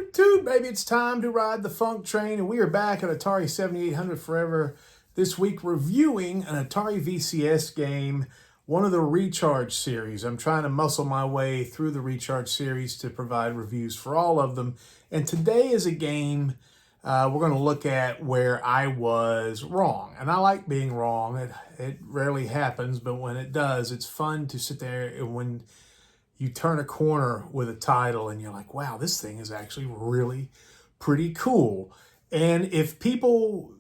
Toot toot, baby, it's time to ride the funk train, and we are back at Atari 7800 Forever this week reviewing an Atari VCS game, one of the Recharge series. I'm trying to muscle my way through the Recharge series to provide reviews for all of them, and today is a game we're going to look at where I was wrong, and I like being wrong. It rarely happens, but when it does, it's fun to sit there and when you turn a corner with a title and you're like, wow, this thing is actually really pretty cool. And if people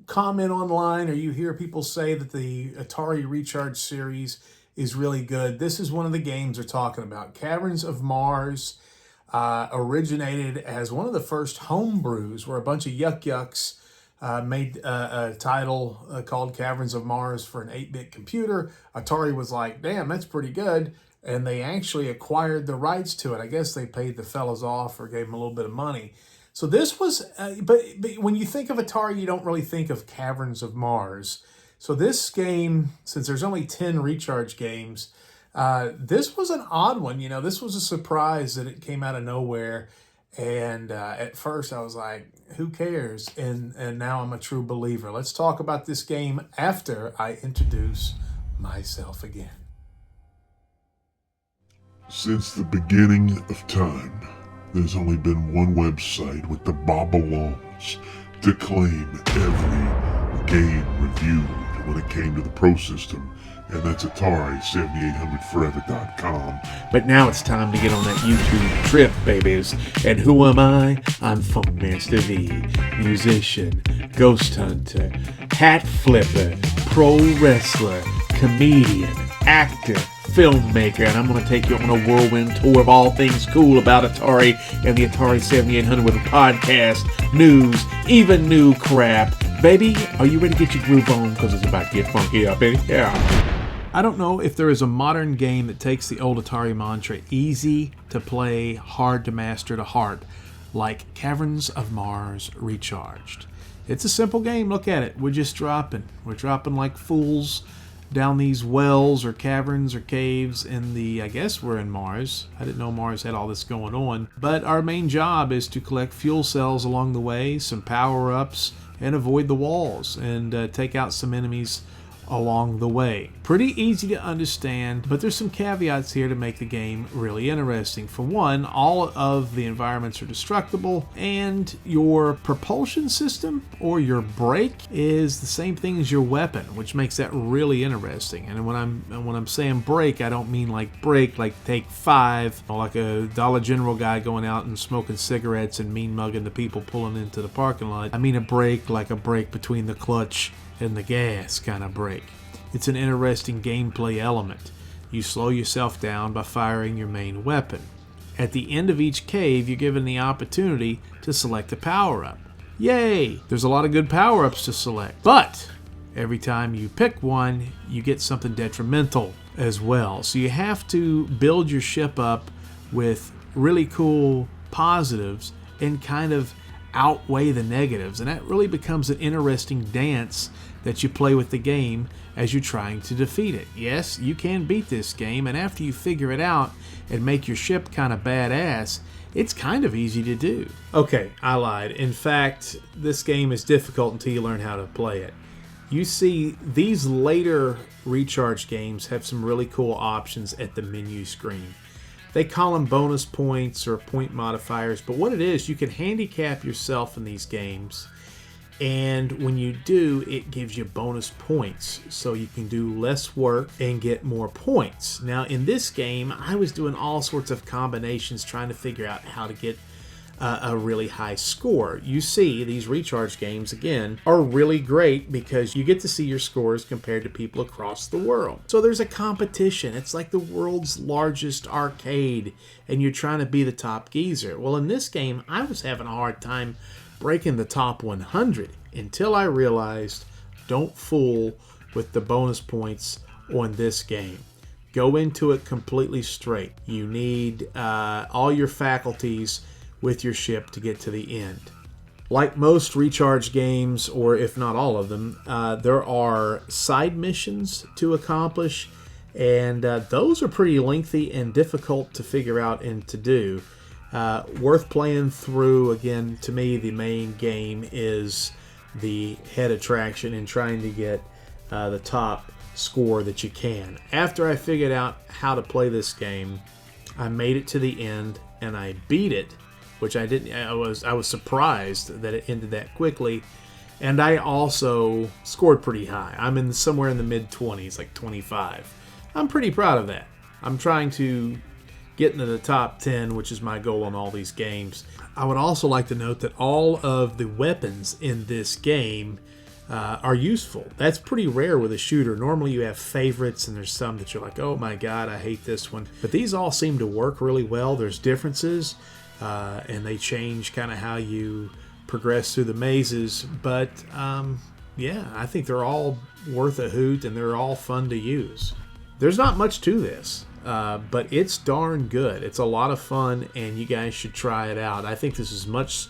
comment online or you hear people say that the Atari Recharge series is really good, this is one of the games they're talking about. Caverns of Mars originated as one of the first homebrews where a bunch of yucks made a title called Caverns of Mars for an 8-bit computer. Atari was like, damn, that's pretty good. And they actually acquired the rights to it. I guess they paid the fellas off or gave them a little bit of money. So this was, but when you think of Atari, you don't really think of Caverns of Mars. So this game, since there's only 10 Recharge games, this was an odd one. You know, this was a surprise that it came out of nowhere. And at first I was like, who cares? And now I'm a true believer. Let's talk about this game after I introduce myself again. Since the beginning of time, there's only been one website with the Babylons to claim every game reviewed when it came to the Pro System, and that's Atari7800forever.com. But now it's time to get on that YouTube trip, babies. And who am I? I'm Funkmaster V, musician, ghost hunter, hat flipper, pro wrestler, comedian, actor, filmmaker, and I'm going to take you on a whirlwind tour of all things cool about Atari and the Atari 7800 with a podcast, news, even new crap. Baby, are you ready to get your groove on? Because it's about to get funky up in here. I don't know if there is a modern game that takes the old Atari mantra, easy to play, hard to master to heart, like Caverns of Mars Recharged. It's a simple game. Look at it. We're just dropping. We're dropping like fools down these wells or caverns or caves in the, I guess we're in Mars. I didn't know Mars had all this going on. But our main job is to collect fuel cells along the way, some power-ups, and avoid the walls, and take out some enemies along the way. Pretty easy to understand, but there's some caveats here to make the game really interesting. For one, all of the environments are destructible, and your propulsion system or your brake is the same thing as your weapon, which makes that really interesting. And when I'm saying brake, I don't mean like brake like Take 5, or like a Dollar General guy going out and smoking cigarettes and mean mugging the people pulling into the parking lot. I mean a brake like a break between the clutch and the gas kind of brake. It's an interesting gameplay element. You slow yourself down by firing your main weapon. At the end of each cave, you're given the opportunity to select a power-up. Yay! There's a lot of good power-ups to select, but every time you pick one, you get something detrimental as well. So you have to build your ship up with really cool positives and kind of outweigh the negatives, and that really becomes an interesting dance that you play with the game as you're trying to defeat it. Yes, you can beat this game, and after you figure it out and make your ship kind of badass, it's kind of easy to do. Okay, I lied. In fact, this game is difficult until you learn how to play it. You see, these later Recharge games have some really cool options at the menu screen. They call them bonus points or point modifiers, but what it is, you can handicap yourself in these games, and when you do, it gives you bonus points, so you can do less work and get more points. Now, in this game, I was doing all sorts of combinations trying to figure out how to get a really high score. You see, these Recharge games, again, are really great because you get to see your scores compared to people across the world. So there's a competition. It's like the world's largest arcade, and you're trying to be the top geezer. Well, in this game, I was having a hard time breaking the top 100 until I realized, don't fool with the bonus points on this game. Go into it completely straight. You need all your faculties with your ship to get to the end. Like most Recharge games, or if not all of them, there are side missions to accomplish, and those are pretty lengthy and difficult to figure out and to do. Worth playing through. Again, to me, the main game is the head attraction and trying to get the top score that you can. After I figured out how to play this game, I made it to the end and I beat it, which I didn't. I was surprised that it ended that quickly, and I also scored pretty high. I'm in somewhere in the mid-20s, like 25. I'm pretty proud of that. I'm trying to get into the top 10, which is my goal on all these games. I would also like to note that all of the weapons in this game are useful. That's pretty rare with a shooter. Normally you have favorites and there's some that you're like, oh my god, I hate this one. But these all seem to work really well. There's differences and they change kind of how you progress through the mazes. But yeah, I think they're all worth a hoot and they're all fun to use. There's not much to this, but it's darn good. It's a lot of fun and you guys should try it out. I think this is much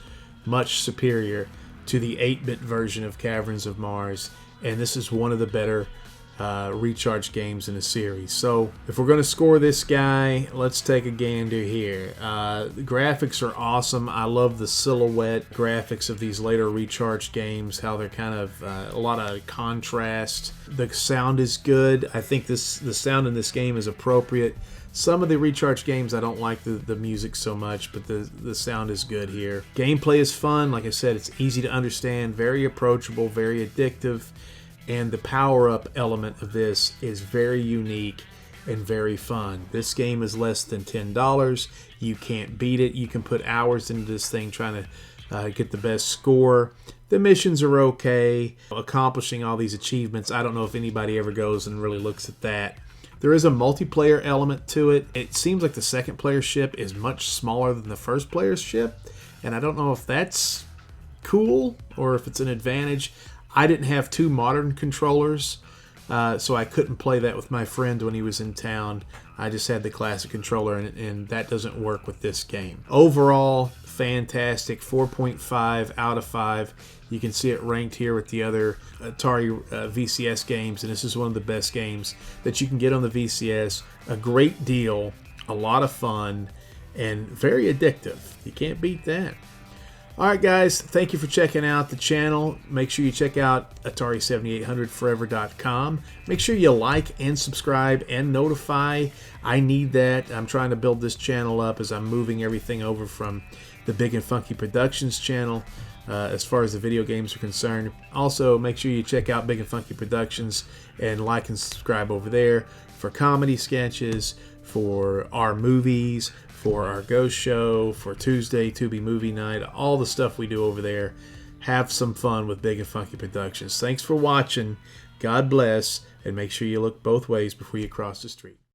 superior to the 8-bit version of Caverns of Mars, and this is one of the better recharge games in the series. So if we're going to score this guy, let's take a gander here. The graphics are awesome. I love the silhouette graphics of these later recharge games, how they're kind of a lot of contrast. The sound is good. I think the sound in this game is appropriate. Some of the recharge games I don't like the music so much, but the sound is good here. Gameplay is fun. Like I said, it's easy to understand, very approachable, very addictive, and the power-up element of this is very unique and very fun. This game is less than $10. You can't beat it. You can put hours into this thing trying to get the best score. The missions are okay. Accomplishing all these achievements, I don't know if anybody ever goes and really looks at that. There is a multiplayer element to it. It seems like the second player ship is much smaller than the first player ship, and I don't know if that's cool or if it's an advantage. I didn't have two modern controllers, so I couldn't play that with my friend when he was in town. I just had the classic controller, and that doesn't work with this game. Overall, fantastic. 4.5 out of 5. You can see it ranked here with the other Atari VCS games, and this is one of the best games that you can get on the VCS. A great deal, a lot of fun, and very addictive. You can't beat that. Alright guys, thank you for checking out the channel. Make sure you check out Atari7800forever.com. Make sure you like and subscribe and notify. I need that. I'm trying to build this channel up as I'm moving everything over from the Big and Funky Productions channel as far as the video games are concerned. Also, make sure you check out Big and Funky Productions and like and subscribe over there for comedy sketches, for our movies, for our ghost show, for Tuesday Tubi movie night, all the stuff we do over there. Have some fun with Big and Funky Productions. Thanks for watching. God bless, and make sure you look both ways before you cross the street.